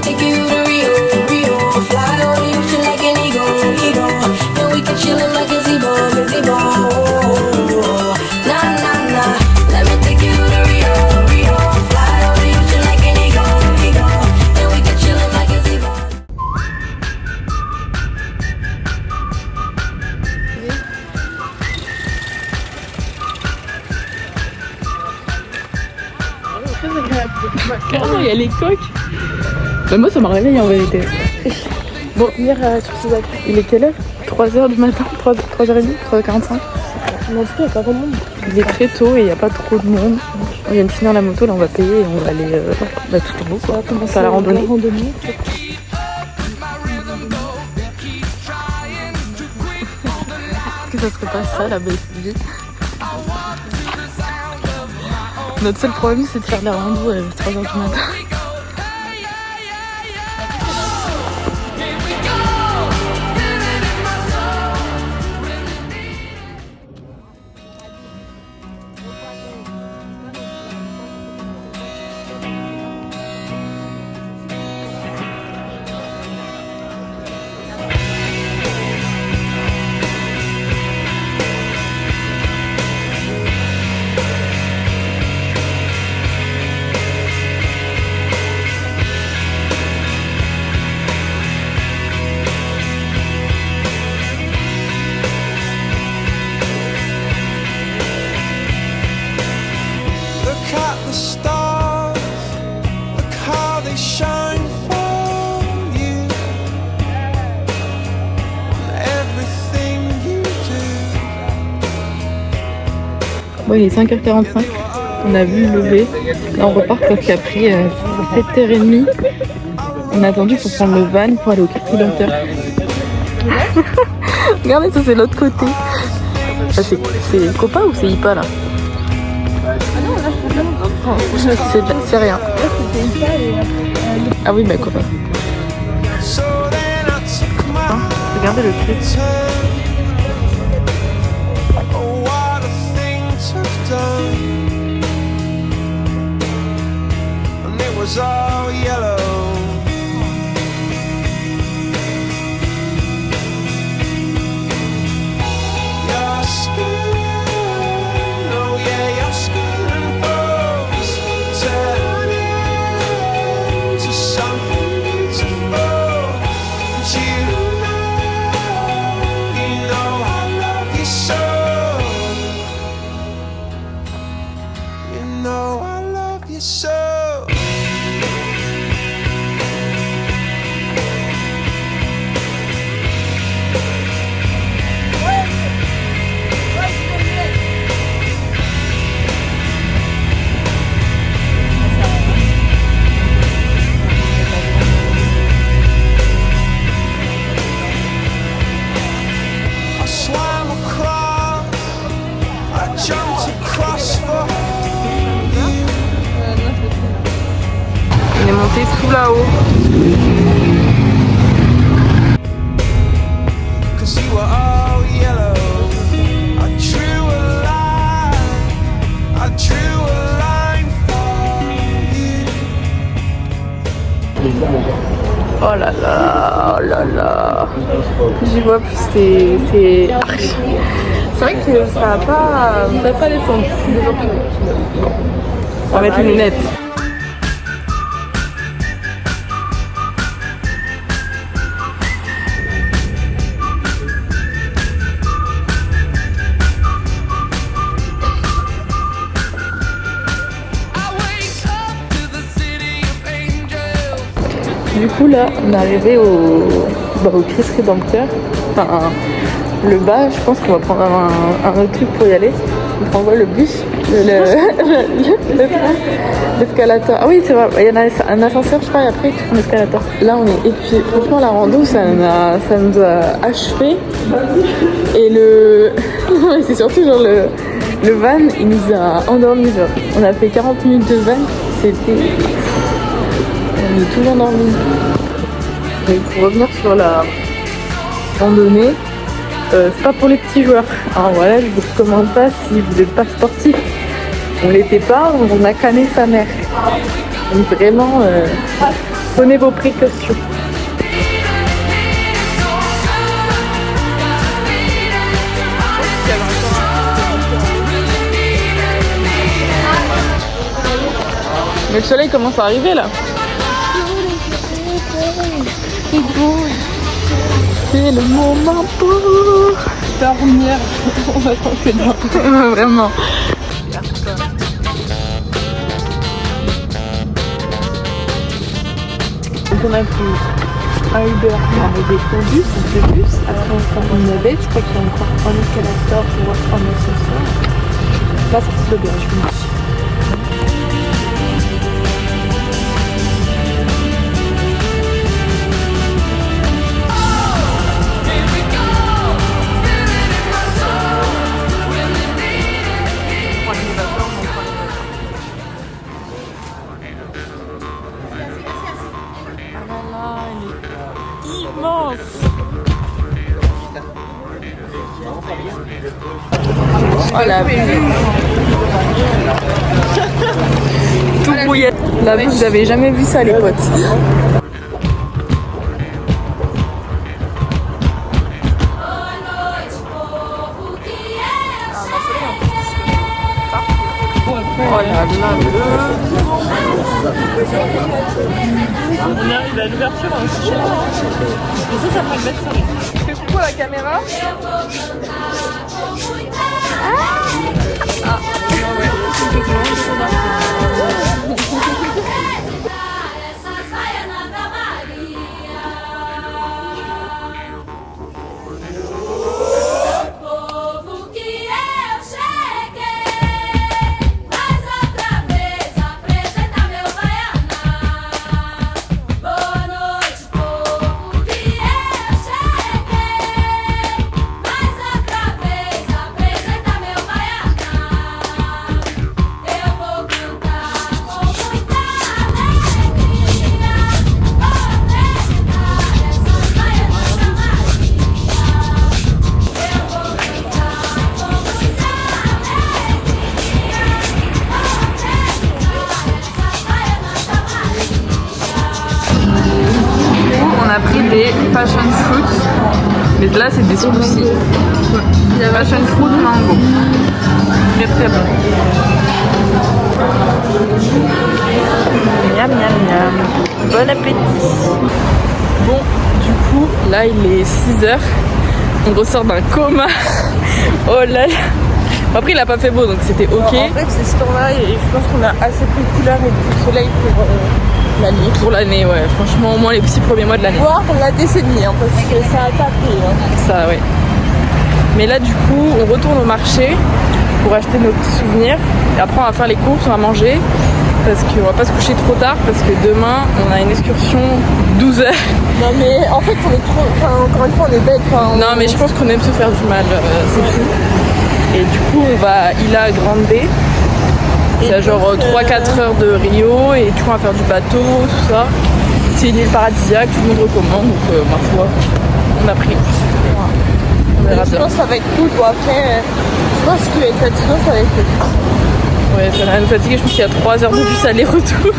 take you to Rio, Rio. Fly over the ocean like an eagle, eagle. And we can chill in my gazebo, gazebo. Nah, nah, nah. Let me take you to Rio, Rio. Fly over the ocean like an eagle, eagle. And we can chill in my gazebo. Il y a les coques. Bah moi ça m'a réveillé en vérité. Bon, hier sur ces actes, il est quelle heure? 3h du matin, 3h30, 3h45. En tout cas, il n'y a pas vraiment de monde. Il est très tôt et il n'y a pas trop de monde. On vient de finir la moto, là on va payer et on va aller tout en haut quoi. On va commencer à la randonnée. Est-ce que ça serait pas ça la BSG? Notre seul problème c'est de faire la rando à 3h du matin. Bon, il est 5h45, on a vu le lever, là on repart parce qu'après 7h30, on a attendu pour prendre le van pour aller au Christ Rédempteur. Regardez, ça c'est l'autre côté. Ça, c'est Copa ou c'est Ipa là? C'est rien. Ah oui, bah Copa. Regardez le Christ. And it was all yellow. Your skin, oh yeah, your skin and bones turn into something beautiful. And you know I love you so. You know I love you so. I swam across, I jumped across for On est monté tout là-haut. cause you were all yellow. I drew a line for you. Oh là là, oh là là. J'y vois plus, c'est vrai que ça va pas descendre. On va mettre les lunettes. Du coup là on est arrivé au Christ Rédempteur. Enfin le bas, je pense qu'on va prendre un autre truc pour y aller. On prendra le bus, le train, l'escalator. Ah oui c'est vrai, il y en a un ascenseur je crois et après tu prends l'escalator. Là on est épuisé. Franchement la rando ça nous a achevé. Et c'est surtout genre le van il nous a endormis genre. On a fait 40 minutes de van, c'était... On est toujours endormis. Et pour revenir sur la randonnée, c'est pas pour les petits joueurs. Alors voilà, je vous recommande pas si vous n'êtes pas sportif. On l'était pas, on a canné sa mère. Donc vraiment, Prenez vos précautions. Mais le soleil commence à arriver là. C'est le moment pour dormir. On va tenter dormir. Vraiment. Donc on a pris un Uber pour arriver au bus, donc le bus. Après on prend une navette, je crois qu'il y a encore un escalator pour un ascenseur. Pas sorti de l'auberge, je me dis. Oh la vue. Tout bouillette. La vue, vous avez jamais vu ça les potes. Oh là là. On arrive à l'ouverture aussi. Et ça prend le mettre ça. Fais coucou à la caméra. On a pris des passion fruits, mais là c'est des smoothies. Passion fruit mango. Très très bon. Miam miam miam. Bon appétit. Bon, du coup, là il est 6h. On ressort d'un coma. Oh là là. Après il a pas fait beau donc c'était ok. En fait c'est ce temps-là et je pense qu'on a assez peu de couleurs et de soleil pour l'année. Pour l'année, ouais. Franchement, au moins les petits premiers mois de l'année. Voire la décennie, hein, parce que ça a tapé. Hein. Ça, ouais. Mais là, du coup, on retourne au marché pour acheter nos petits souvenirs. Et après, on va faire les courses, on va manger. Parce qu'on va pas se coucher trop tard. Parce que demain, on a une excursion 12h. Non, mais en fait, on est trop. Enfin, encore une fois, on est bête. Non, mais je pense qu'on aime se faire du mal. C'est tout. Et du coup, on va à Ilha Grande. C'est à genre 3-4 heures de Rio. Et du coup, on va faire du bateau, tout ça. C'est une île paradisiaque, tout le monde recommande. Donc, ma foi, on a pris. On verra bien. Sinon, ça va être cool. Bon, après, je pense que être fatigant, ça va être cool. Ouais, ça va nous fatiguer. Je pense qu'il y a 3 heures de bus aller-retour.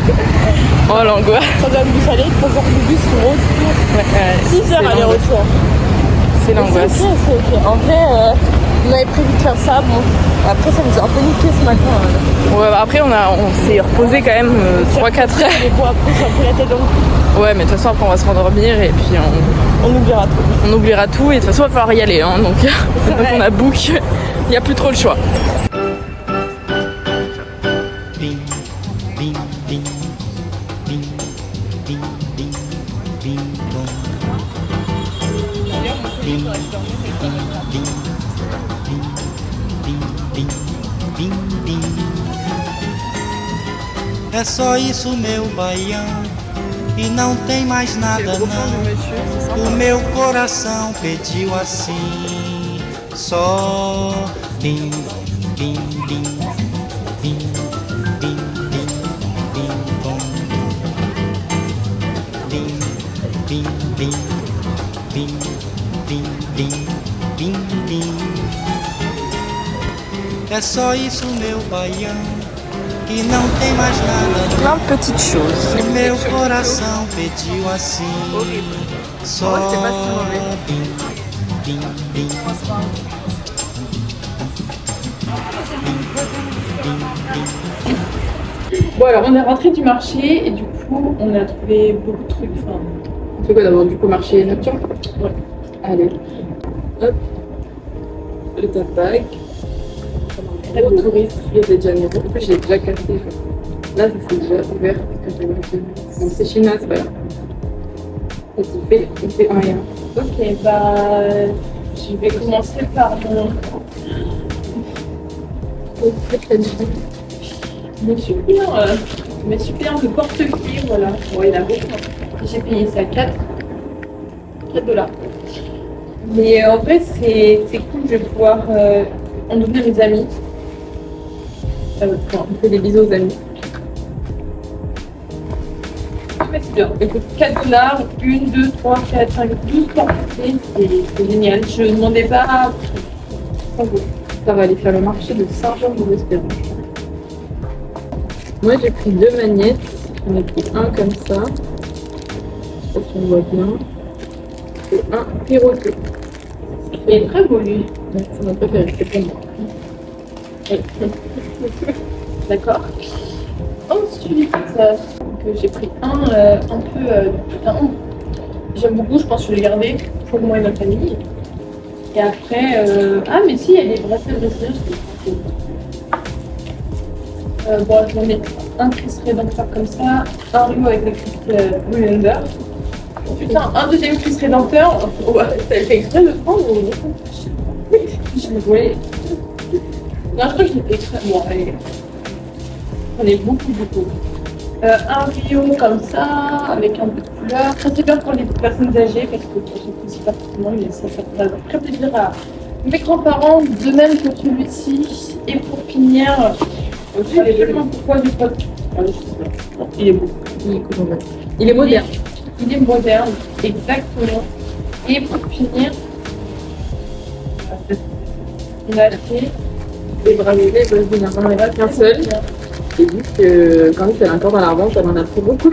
Oh, l'angoisse. 3 heures de bus aller, 3 heures de bus retour. Ouais, 6 heures aller-retour. C'est l'angoisse. C'est ok. En vrai, on avait prévu de faire ça. Bon, après, ça nous a un peu niqué ce matin. Ouais, bah après, on s'est reposé quand même 3-4 heures. Mais bon, après, j'ai un peu la tête dans le cul. Ouais, mais de toute façon, après, on va se rendormir et puis On oubliera tout. on oubliera tout. Et de toute façon, il va falloir y aller. Hein, donc, maintenant qu'on a book, il n'y a plus trop le choix. Bing, bing, bing, bing, bing, bing, bing, bong. Bing, bing, bing, bing, bing, bing, bing, bing. É só isso, meu baião, e não tem mais nada não. O meu coração pediu assim, só bim, bim, bim, bim, bim, bim, bim, bom. Bim, bim, bim, bim, bim, bim, bim, bim. É só isso, meu baião, que não tem mais nada. Plein de petites choses. O meu coração pediu assim. Só Oh, c'est pas si mauvais. bim, bim, bim. Bon alors on est rentré du marché et du coup on a trouvé beaucoup de trucs. Enfin, On fait quoi d'abord du coup, marché nocturne? Ouais. Allez. Hop. Le tabac. Très beau. Touriste, Rio de Janeiro. En plus, j'ai déjà cassé. Là, ça s'est déjà ouvert parce que je l'ai vu. Bon, c'est chinois, c'est pas grave. Il fait rien. ok, bah je vais commencer par mes superbes porte-clés, voilà. Bon, il y en a beaucoup. Hein. J'ai payé ça 4 $. Mais en vrai, c'est cool, je vais pouvoir en ouvrir mes amis. On fait des bisous aux amis. Ouais, c'est bien. Écoute, 4 $, 1, 2, 3, 4, 5, 12 porte-clés, c'est génial. Je ne demandais pas. Ça va aller faire le marché de Saint-Jean-de-Espérance. Moi, j'ai pris 2 magnettes. J'en ai pris un comme ça. Je sais pas si on voit bien. Et un piroté. Il est très beau lui. Ouais, c'est mon préféré, c'est pour moi. D'accord. Ensuite, que j'ai pris un peu. J'aime beaucoup, je pense que je vais le garder pour moi et ma famille. Et après, ah mais si, il y a des bracelets brésiliens, je sais pas. Bon, je vais mettre un Chris Rédempteur comme ça, un Rio avec le Chris Blue Under. Putain, un deuxième Chris Rédempteur. Oh, t'as fait exprès de le prendre ou je l'ai volé. Non, je crois que je l'ai fait exprès. Bon, allez. J'en ai beaucoup. Un Rio comme ça, avec un peu de couleur. Ça c'est bien pour les personnes âgées parce que j'apprécie pas forcément, mais ça fera très plaisir à mes grands-parents, de même que celui-ci. Et pour finir, je sais absolument pourquoi j'ai pas. Ah, je sais pas. Il est beau. Il est moderne. Il est moderne, exactement. Et pour finir, on a acheté Les bracelets brésiliens. On n'en avait pas qu'un seul. Et vu que quand elle est encore dans la revente, elle en a pris beaucoup.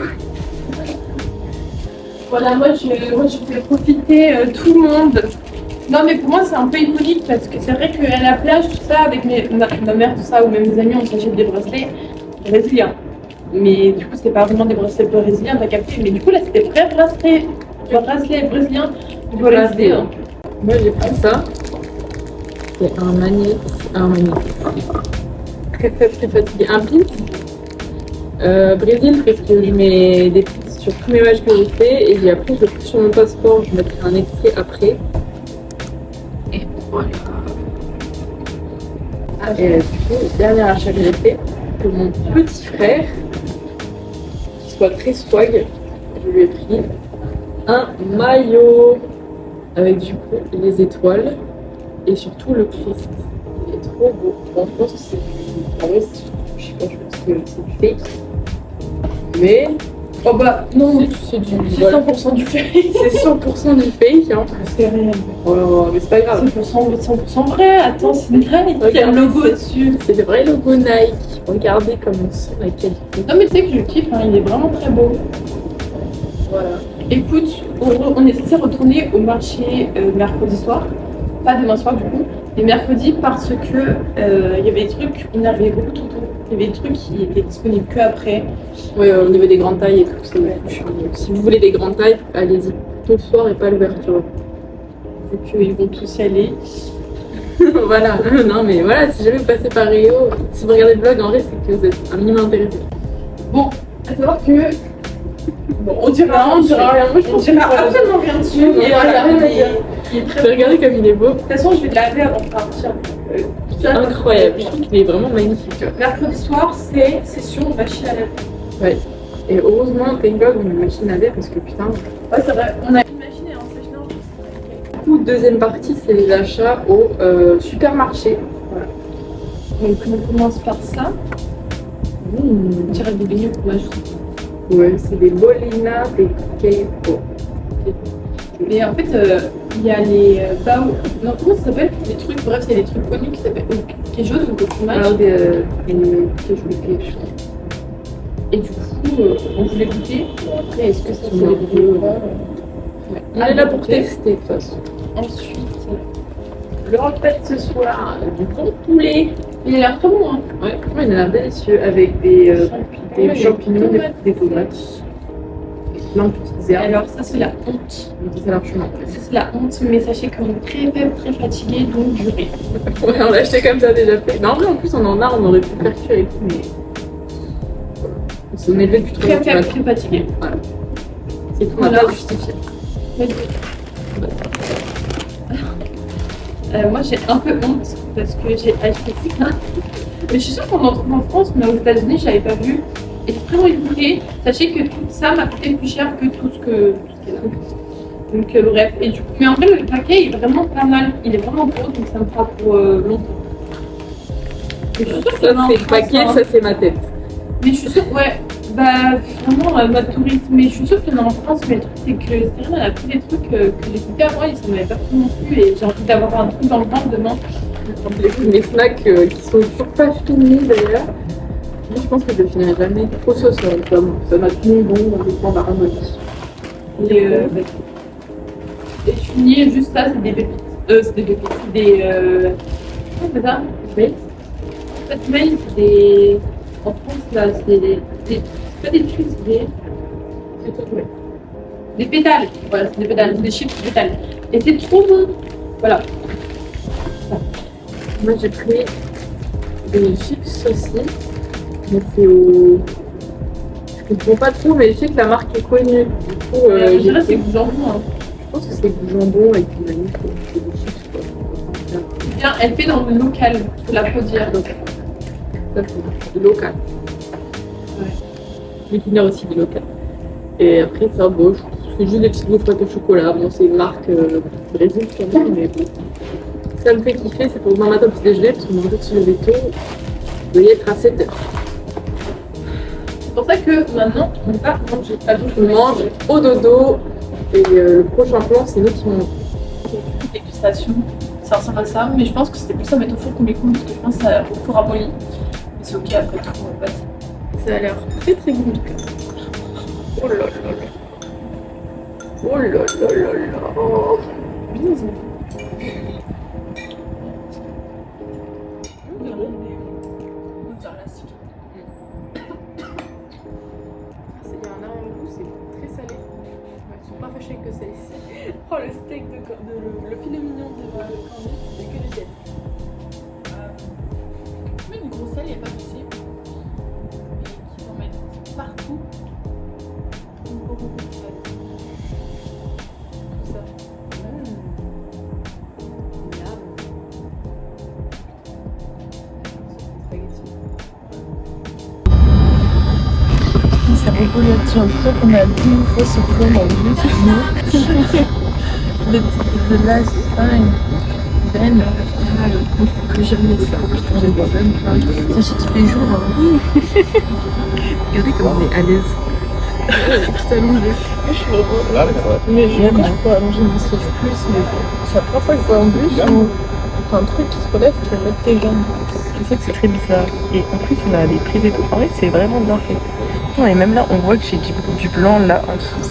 Voilà, moi je fais profiter tout le monde. Non mais pour moi c'est un peu iconique parce que c'est vrai qu'à la plage, tout ça, avec ma mère, tout ça, ou même mes amis, on s'achète des bracelets brésiliens. Mais du coup c'était pas vraiment des bracelets brésiliens, t'as capté. Mais du coup là c'était vrai bracelet brésilien brésilien. Moi j'ai pris ça. C'est un magnet. Très fatigué. Un pin. Brésil, parce que je mets des pins sur tous mes voyages que j'ai fait et j'ai appris que sur mon passeport, je mettrai un extrait après. Et voilà. Et du coup, dernier achat que j'ai fait, pour mon petit frère, qui soit très swag, je lui ai pris un maillot avec du coup les étoiles et surtout le Christ. Il est trop beau. Bon, je pense que c'est du. En vrai, je sais pas, je pense que c'est du fake. Mais. Oh bah non, C'est du. c'est Voilà. 100% du fait. C'est 100% du fake, hein. C'est réel. Oh, mais c'est pas grave. 100% vrai, attends, c'est Nike, il y a le Regardez, logo c'est- dessus. C'est le vrai logo Nike. Regardez comme on sent la qualité. Non mais tu sais que je kiffe, hein, il est vraiment très beau. Voilà. Écoute, on est censé retourner au marché mercredi soir, pas demain soir du coup, mais mercredi parce que il y avait des trucs, on arrivait beaucoup trop tôt. Il y avait des trucs qui étaient disponibles que après. Oui, au niveau des grandes tailles et tout, c'est si vous voulez des grandes tailles, allez-y tôt le soir et pas l'ouverture. Vu qu'ils vont tous y aller. Voilà, non mais voilà, si jamais vous passez par Rio, si vous regardez le vlog, en vrai, c'est que vous êtes un minimum intéressé. Bon, à savoir que. Bon, on dira rien. Moi, je pense qu'on dira absolument rien dessus. Non, Et il y a voilà, rien à il dire. est très Vous regardez comme il est beau, De toute façon, je vais le laver avant de partir. c'est incroyable. Je trouve qu'il est vraiment magnifique. Mercredi soir, c'est session machine à laver. Ouais. Et heureusement, thank God, on a une machine à laver parce que putain. Ouais, c'est vrai. On a une machine et un sèche-linge. Du coup, deuxième partie, c'est les achats au supermarché. Voilà. Donc, on commence par ça. On dirait des beignets pour moi. Ouais, c'est des Bolina de Keipo. Mais en fait, Il y a les bao. Non, comment ça s'appelle? Les trucs, bref, il y a des trucs connus qui s'appellent queijo, donc au fromage. Alors des queijo. Et du coup, on voulait goûter. Après, est-ce que ça c'est Ouais. des vieux On est là pour tester de toute façon. Ensuite, le roquefort ce soir, du bon poulet. Il a l'air très bon, hein. Ouais, franchement, il a l'air délicieux avec des champignons, des tomates, plein de petites herbes. Alors, ça, c'est la honte. Donc, ça largement. Ça, c'est la honte, mais sachez qu'on est très faible, très fatigué, donc durée. Ouais, on l'a acheté comme ça déjà fait. Mais en vrai, en plus, on en a, on aurait pu faire cuire et tout, mais. On s'en est levé depuis trop Très longtemps. faible, très fatigué. C'est tout, on n'a Voilà. pas justifié. Moi, j'ai un peu honte parce que j'ai acheté ça. Mais je suis sûre qu'on en trouve en France, mais aux États-Unis, je l'avais pas vu. Et j'ai très envie de goûter. Sachez que tout ça m'a coûté plus cher que tout ce qu'il y a là. Donc, bref. Et du coup, mais en vrai, le paquet est vraiment pas mal. Il est vraiment gros, donc ça me fera pour longtemps. Et je suis sûre Ça, qu'il y en a en c'est le France, paquet, hein. ça, c'est ma tête. Mais je suis sûre, ouais, bah vraiment mode touriste, mais je suis sûre qu'il y en a en France, mais le truc c'est que Cyril elle a pris des trucs que j'ai goûté avant et ça ne m'avait pas pris non plus et j'ai envie d'avoir un truc dans le ventre demain. Mes snacks qui sont toujours pas finis d'ailleurs. Moi, je pense que je finirai jamais. Trop sauce, ça m'a tenu bon, on est pas ramolli. Et je finis juste ça, c'est des pépites. C'est des pépites, c'est des. Comment c'est ça? Oui. En fait, mail, c'est des. En France là, c'est des. C'est pas des trucs, c'est des. C'est tout, ouais. Des pétales, voilà, c'est des pétales, c'est des chips pétales. Et c'est trop bon. Voilà. Moi, j'ai pris des chips aussi. Mais c'est au. Je comprends pas trop, mais je sais que la marque est connue. Du coup, Je j'ai dirais que c'est pris- du jambon. Hein. je pense que c'est du jambon avec du maïs. C'est des chips, quoi. C'est bien, elle fait dans le local, faut la dire. Donc. Ça, c'est du local. Ouais. Je vais finir aussi du local. Et après, ça, bon, c'est juste des petites gaufrettes au chocolat. Bon, c'est une marque Brésil, sûrement, mais bon. Ça me fait kiffer, c'est pour demain matin au petit déjeuner, parce qu'on va se lever tôt. Vous devez être à 7h. C'est pour ça que maintenant, on va manger. On mange au dodo. Et le prochain plan, c'est nous qui mangeons. Dégustation, ça ressemble à ça, mais je pense que c'était plus ça mettre au four qu'on les coupe parce que je pense que ça au four ramolli. Mais c'est ok après tout, en fait. Ça a l'air très très bon en tout cas. Oh là là là. Oh là là là là. Oh. Il y a un avant-goût, c'est très salé. Ils sont pas fâchés que ça ici. Oh, le steak le filet mignon de cornet, c'est que du sel. Mais du gros sel, il n'y a pas de souci. Mais qu'ils en mettent partout. Beaucoup de sel. Tout ça. Ça rigole, j'ai l'impression qu'on a 10 fois ce plan dans le bus. De last time. Ben, que jamais ça. Putain, j'ai pas même pas. Sachez qu'il fait jour. Hein. Regardez comme on est à l'aise. Tout allongé. Mais j'aime pas allonger mes sièges plus. Mais c'est la première fois que je vois un bus où t'as un truc qui se relève, tu peux mettre tes jambes. Je sais que c'est très bizarre. Et en plus, on a les prises et tout. En vrai, c'est vraiment bien fait. Non, et même là, on voit que j'ai du blanc là en dessous.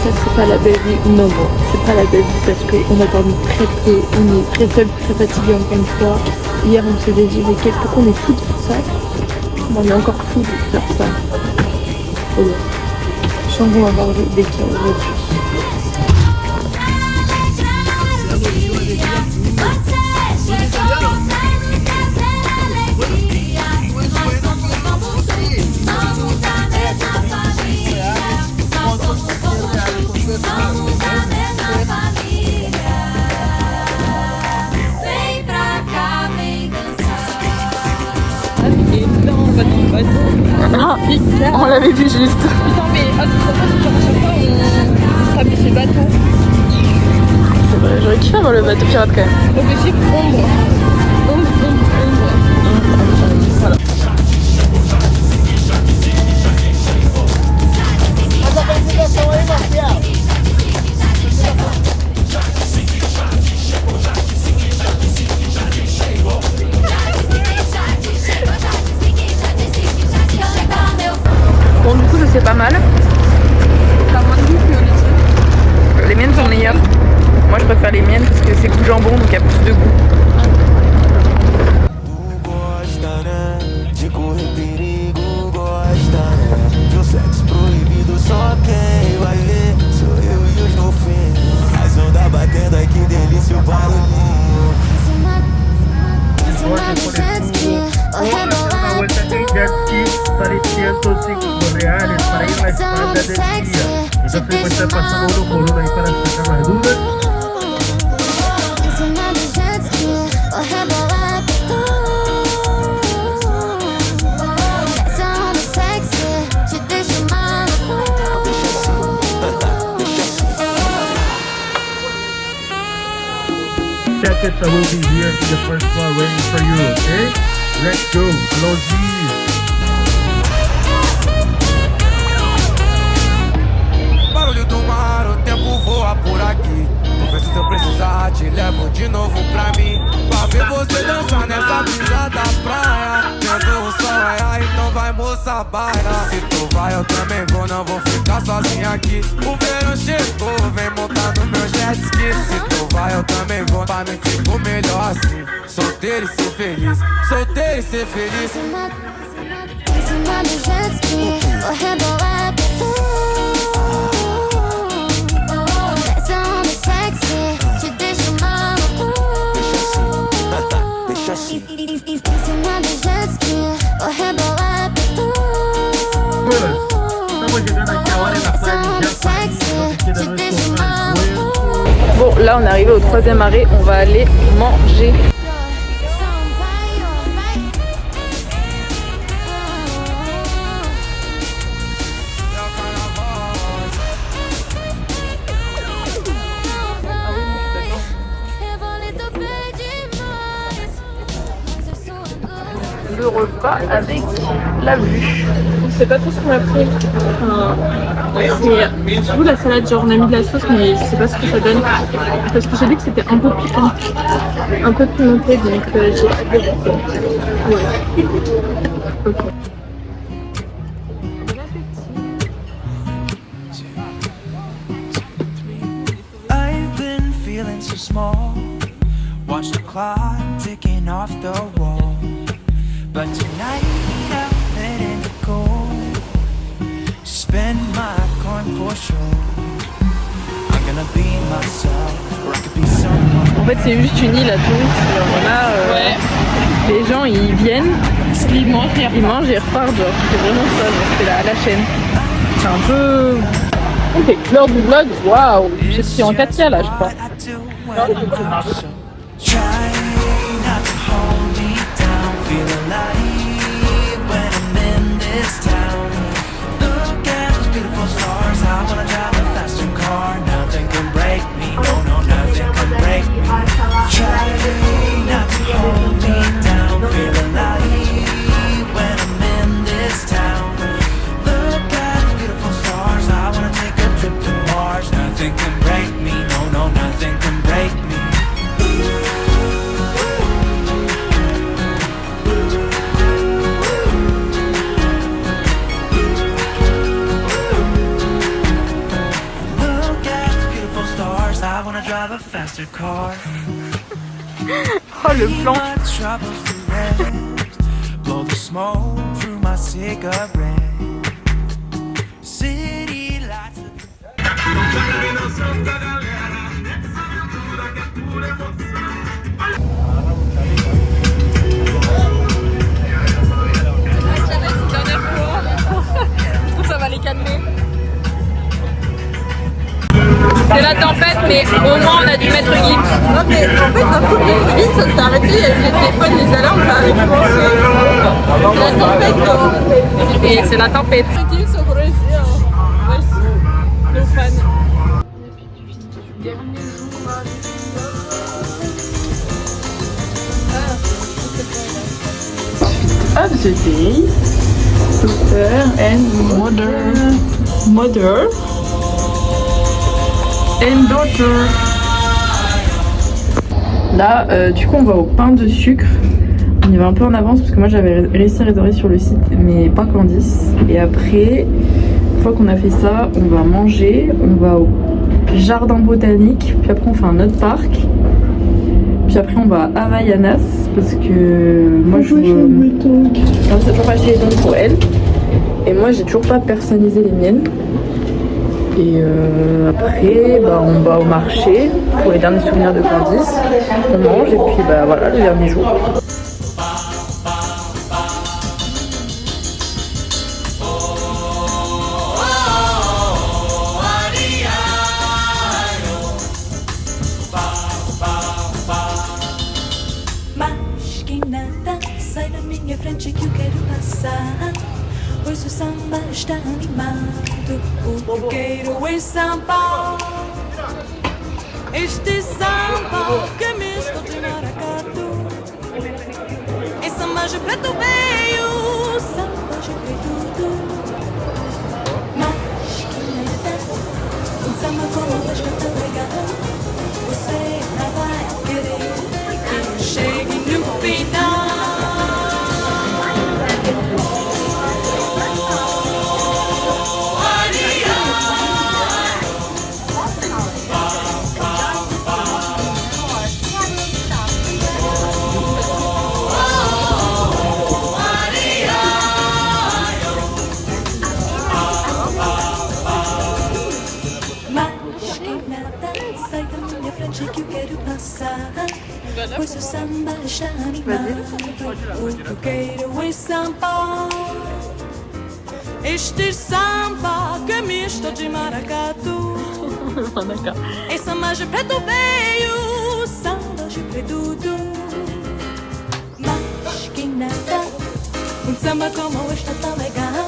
Ça, c'est pas la belle vie. Non, bon, c'est pas la belle vie parce qu'on a dormi très peu. On est très faible, très fatigué encore une fois. Hier, on s'est dit, pourquoi on est fou de faire ça? On est encore fou de faire ça. Voilà. Je sens qu'on va avoir des cas aujourd'hui. Vem pra cá, vem dançar. On l'avait vu juste. Putain, mais à chaque fois, on tape ces bateaux. C'est vrai, j'aurais kiffé avoir le bateau pirate quand même. Objectif ombre. Ombre. Voilà. Essa apresentação aí, Marcial. préfère les miennes parce que c'est goût jambon donc il y a plus de goût. Gosta, né? De correr perigo, gosta, né? De um sexo proibido, só quem vai ver sou eu e os golfinhos. As ondas batendo, ai que delícia o barulhinho. Una vuelta en jet ski sale 105 reales para ir a la espalda del día. Entonces voy a estar pasando uno por uno ahí para sacar las dudas. Jackets will be here in the first floor waiting for you, okay? Let's go, Lozis! Barulho do mar, o tempo voa por aqui. Vou ver se eu precisar, te levo de novo pra mim. Pra ver você dançar nessa brisa da praia. Vendo o sol raiar, então vai moça baila. Se tu vai eu também vou, não vou ficar sozinho aqui. O verão chegou, vem montar no meu jet ski. Se tu vai eu também vou, pra mim ficou melhor assim. Solteiro e ser feliz, solteiro e ser feliz. Em cima do jet ski, vou rebolar pra tu. Essa onda sexy te deixa maluco. Deixa assim. Em cima do jet ski, vou rebolar pra tu. Estamos llegando aquí ahora en la playa de Japón. Te deixa maluco. Bon, là on est arrivé au 3e arrêt, on va aller manger. Le repas avec la vue. On sait pas trop ce qu'on a pris. C'est surtout la salade, genre on a mis de la sauce, mais je sais pas ce que ça donne. Parce que j'ai dit que c'était un peu piquant, un peu pimenté, donc j'ai hâte de goûter. Ouais. Ok. I've been feeling so small. Watch the clock ticking off the wall. But tonight I'm letting it go. Spend my coin for sure. I'm gonna be myself, or I could be someone. En fait c'est juste une île à touristes, on a les gens ils viennent, ils mangent et ils repartent, genre c'est vraiment ça, genre, c'est la chaîne. C'est un peu... Ok, l'heure du vlog, waouh, je suis en 4K là je crois. Try not to hold me down. Feel alive when I'm in this town. Look at those beautiful stars. I wanna drive a faster car. Nothing can break me. No, no, nothing can break me. Try not to hold me down. Feel alive when I'm in this town. Look at those beautiful stars. I wanna take a trip to Mars. Nothing can break me. No, no, nothing can break me. I wanna drive a faster car. Oh le plan. My troubles to rest. Blow the smoke through my cigarette. City lights. Ça va les calmer. C'est la tempête, mais au moins on a dû mettre guide. Non mais en fait d'un coup le vide ça s'est arrêté, il y avait les téléphones, les alarmes, ça avait commencé. C'est la tempête. Et c'est la tempête. Ils sont brûlés, voici nos fans. Of the day, daughter and mother and daughter. Là, du coup, on va au pain de sucre. On y va un peu en avance parce que moi j'avais réussi à réserver sur le site, mais pas Candice. Et après, une fois qu'on a fait ça, on va manger, on va au jardin botanique, puis après on fait un autre parc. Puis après on va à Havaianas parce que moi je veux... Non, c'est toujours acheter les dons pour elle. Et moi j'ai toujours pas personnalisé les miennes. Et après bah, on va au marché pour les derniers souvenirs de Candice. On mange et puis bah voilà le dernier jour. Mas que nada sai da minha frente que eu quero passar. Pois o samba está animado. O que eu quero é samba. Este samba que é misto de maracatu. É samba de preto veio, samba de preto. Mas que nada, um samba como este tão legal. Você não vai querer que chegue no final. Que eu quero passar, pois o samba está animado. O que eu quero é samba. Este samba que é misto de maracatu. É samba de preto veio, samba de preto. Mas que nada, um samba como este tão legal.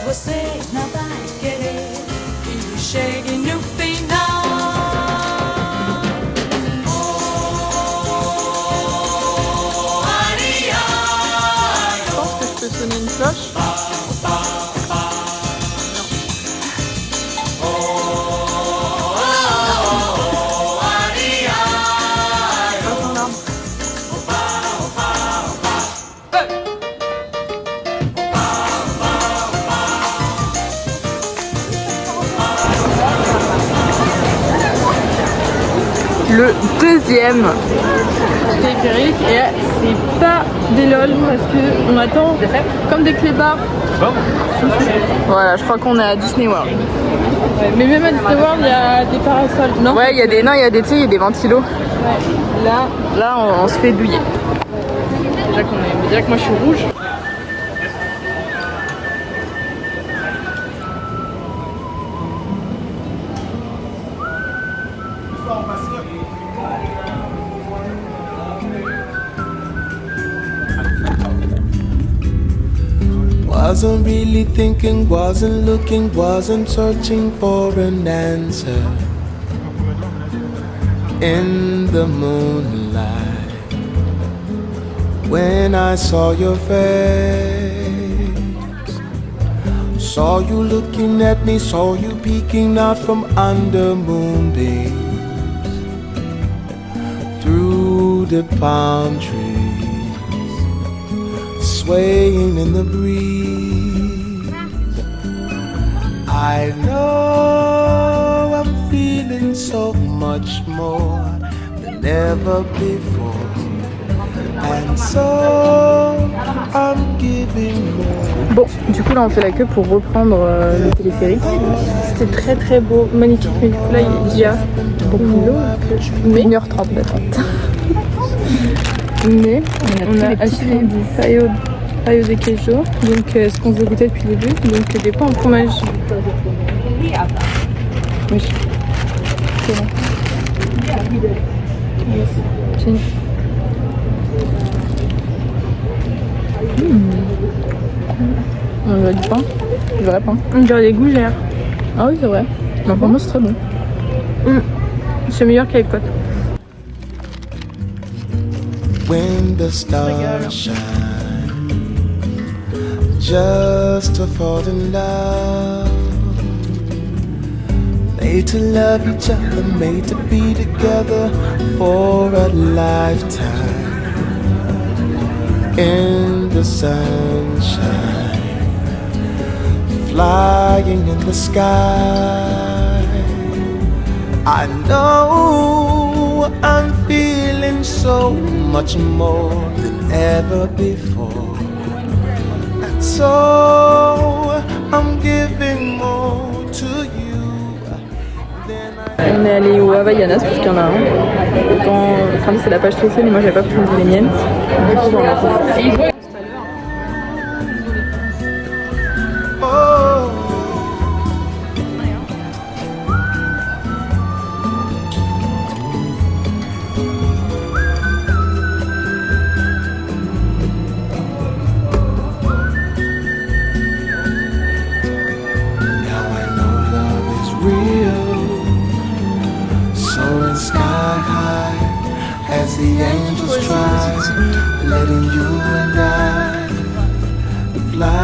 Você não vai querer que chegue no final. Sonner une cloche. Le deuxième téléphérique et c'est pas des lol parce que on attend comme des clébards. Voilà, je crois qu'on est à Disney World. Ouais, mais même à Disney World, il y a des parasols, non? Ouais, il y a des nains, il y a des, tu sais, il y a des ventilos. Ouais. Là, on se fait douiller. Déjà que moi je suis rouge. Wasn't really thinking, wasn't looking, wasn't searching for an answer. In the moonlight, when I saw your face, saw you looking at me, saw you peeking out from under moonbeams, through the palm trees, swaying in the breeze. I know I'm feeling so much more than ever before, and so I'm giving more. Bon, du coup là on fait la queue pour reprendre le téléphérique. C'était très très beau, magnifique, mais du coup là il y a beaucoup d'eau, mais 1h30 d'attente. Mais on a acheté du paio de queijo, donc ce qu'on veut goûter depuis le début, donc des pains en fromage. Oui. C'est bon. Tiens. On dirait du pain, du vrai pain. On dirait des gougères. Ah oui, c'est vrai. Mais pour moi, c'est très bon. C'est meilleur qu'avec côte. When the stars shine, just to fall in love, made to love each other, made to be together for a lifetime. In the sunshine, flying in the sky, I know I'm feeling so much more than ever before, and so I'm giving more to you than On est allé au Havaianas parce qu'il y en a un. Autant, enfin lui c'est la page tressée mais moi j'avais pas pu me les miennes. Du coup j'en ai fait. oh. As the angels try, letting you and I fly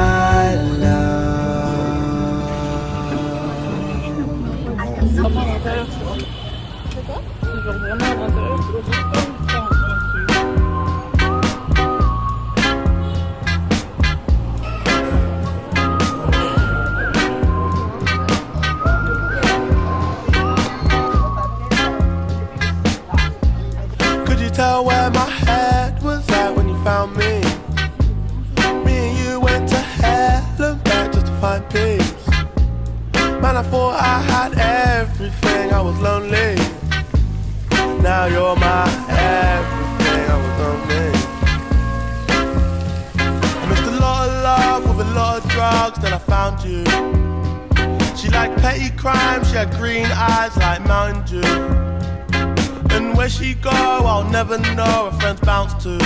Tell where my head was at when you found me. Me and you went to hell and back just to find peace. Man, I thought I had everything, I was lonely. Now you're my everything, I was lonely. I missed a lot of love with a lot of drugs, then I found you. She liked petty crime, she had green eyes like Mountain Dew. And where she go, I'll never know, her friends bounce to.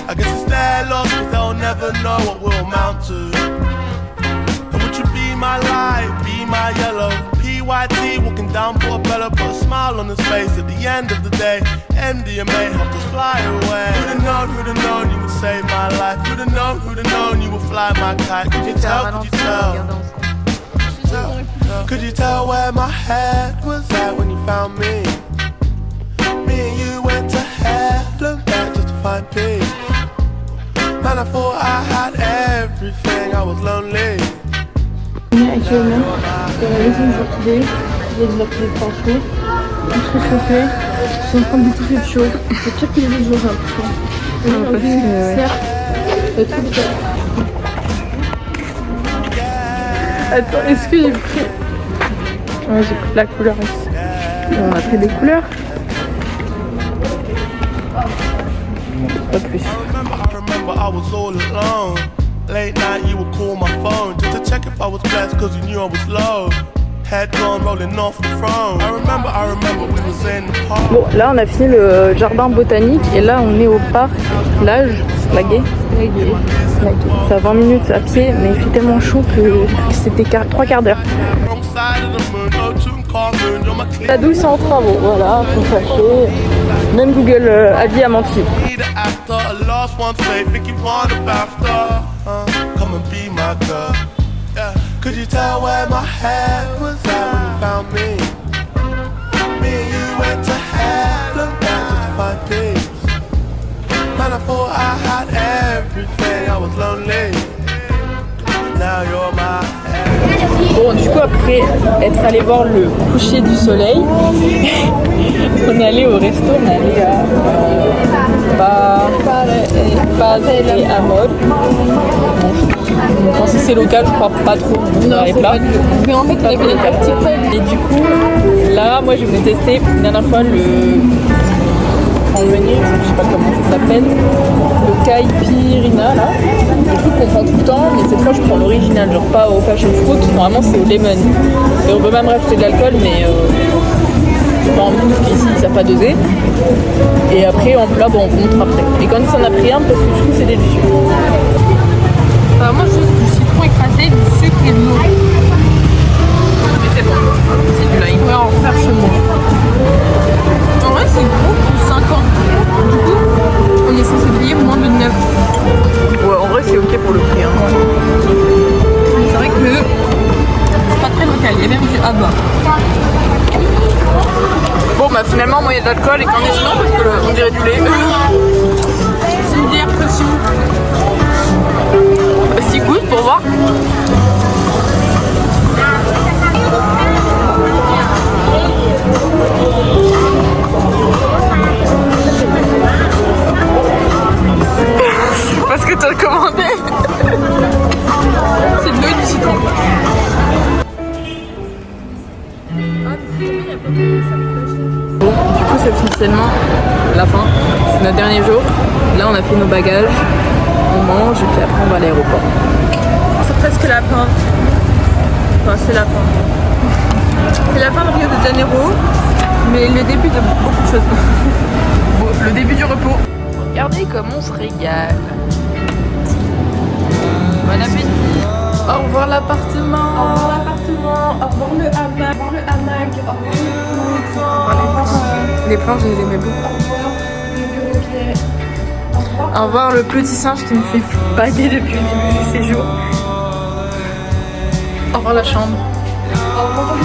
I guess it's their loss, cause they'll never know what we'll amount to. And would you be my light, be my yellow? PYT walking down Portobello, put a smile on his face at the end of the day. MDMA helped us fly away. Who'd have known you would save my life? Who'd have known you would fly my kite? Could you tell, could you tell? Could you tell where my head was at when you found me? Me and you went to hell and back just to find peace. Man, I thought I had everything, I was lonely. On est actuellement dans la maison des orchidées. Il y a des orchidées de partout. Tout chauffé. Je suis en train d'étouffer de chaud. C'est pire que les autres jours, j'ai l'impression. Attends, est-ce que j'ai pris... Ouais, j'ai pris la couleur ici. On a pris des couleurs. Pas plus. I remember I was all alone. Late night you would call my phone just to check if I was blessed cause you knew I was low. Head gone rolling off the throne. I remember we was in the park. Bon, là on a fini le jardin botanique et là on est au parc Plage, Laguet. C'est à 20 minutes à pied mais il fait tellement chaud que c'était 3 quarts d'heure. La douce est en travaux, voilà, faut fâcher. Même Google Avis a menti. Could you tell where my head was at when you found me? Me and you went to hell and back just to find peace. Man, I thought I had everything, I was lonely. Now you're my everything. Bon, du coup, après être allé voir le coucher du soleil, on est allé au resto, on est allé à Padre et Amor. Quand c'est local, je crois pas trop dans les plats. Mais en fait, on a fait des tartifs. Et du coup, là, moi, je vais tester la dernière fois le en menu, je sais pas comment ça s'appelle, le caipirinha là. Le truc qu'on prend tout le temps, mais cette fois, je prends l'original, genre pas au passion fruit. Normalement, c'est au lemon. Et on peut même rajouter de l'alcool, mais j'ai pas envie parce qu'ici, ils savent pas doser. Et après, en plat, bon, on montre après. Et quand ça en a pris un, parce que du coup, c'est délicieux. Moi, juste du citron écrasé, du sucre et de l'eau. Mais c'est bon, c'est du lait. On pourrait en faire chez moi. En vrai, c'est gros pour 5 ans. Du coup, on est censé payer moins de 9. Ouais, en vrai, c'est ok pour le prix. Hein. Mais c'est vrai que c'est pas très local. Il y a même du Abba. Bon, bah finalement, moins d'alcool et qu'en est sinon, parce qu'on dirait du lait. C'est une bière pression. Si goûte pour voir. officiellement la fin. C'est notre dernier jour. Là on a fait nos bagages, on mange et puis après on va à l'aéroport. C'est presque la fin. Enfin c'est la fin. C'est la fin de Rio de Janeiro, mais le début de beaucoup de choses. Le début du repos. Regardez comme on se régale. Bon appétit. Au revoir l'appartement. Au revoir l'appartement, au revoir le hamac, au revoir Les planches, je les aimais beaucoup. au revoir le bureau. Au revoir le petit singe qui me fait baguer depuis le début du séjour. Au revoir la chambre. Au revoir.